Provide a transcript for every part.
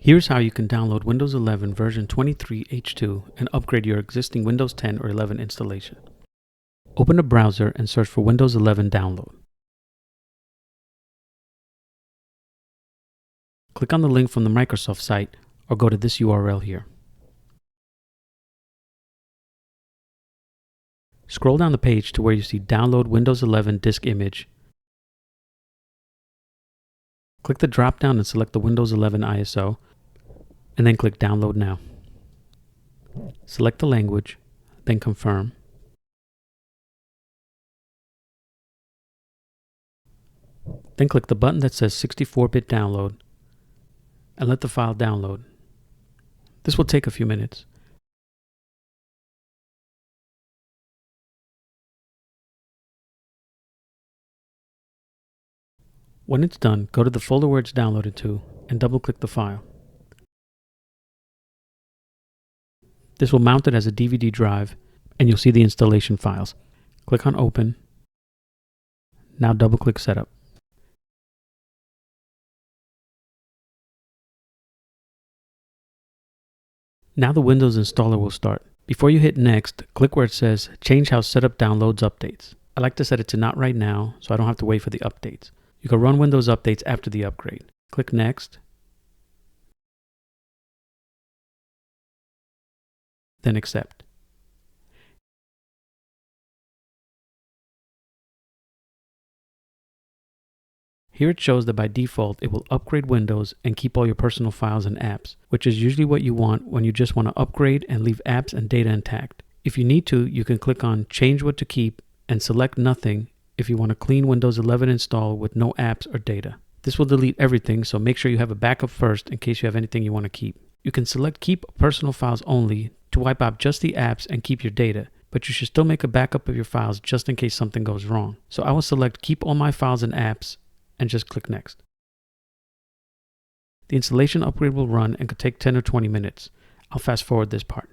Here's how you can download Windows 11 version 23H2 and upgrade your existing Windows 10 or 11 installation. Open a browser and search for Windows 11 download. Click on the link from the Microsoft site or go to this URL here. Scroll down the page to where you see Download Windows 11 Disk Image. Click the drop-down and select the Windows 11 ISO, and then click Download Now. Select the language, then Confirm. Then click the button that says 64-bit download and let the file download. This will take a few minutes. When it's done, go to the folder where it's downloaded to and double-click the file. This will mount it as a DVD drive and you'll see the installation files. Click on Open. Now double-click Setup. Now the Windows installer will start. Before you hit Next, click where it says Change how Setup downloads updates. I like to set it to Not right now so I don't have to wait for the updates. You can run Windows updates after the upgrade. Click Next, then Accept. Here it shows that by default it will upgrade Windows and keep all your personal files and apps, which is usually what you want when you just want to upgrade and leave apps and data intact. If you need to, you can click on Change what to keep and select Nothing if you want a clean Windows 11 install with no apps or data. This will delete everything, so make sure you have a backup first in case you have anything you want to keep. You can select Keep Personal Files Only to wipe out just the apps and keep your data, but you should still make a backup of your files just in case something goes wrong. So I will select Keep All My Files and Apps and just click Next. The installation upgrade will run and could take 10 or 20 minutes. I'll fast forward this part.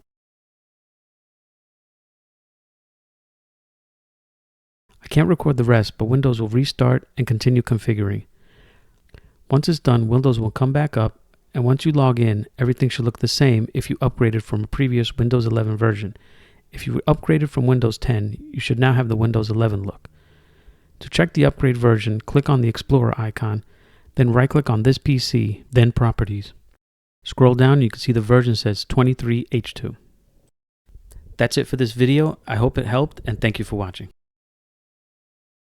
I can't record the rest, but Windows will restart and continue configuring. Once it's done, Windows will come back up, and once you log in, everything should look the same if you upgraded from a previous Windows 11 version. If you upgraded from Windows 10, you should now have the Windows 11 look. To check the upgrade version, click on the Explorer icon, then right-click on this PC, then Properties. Scroll down, you can see the version says 23H2. That's it for this video. I hope it helped, and thank you for watching.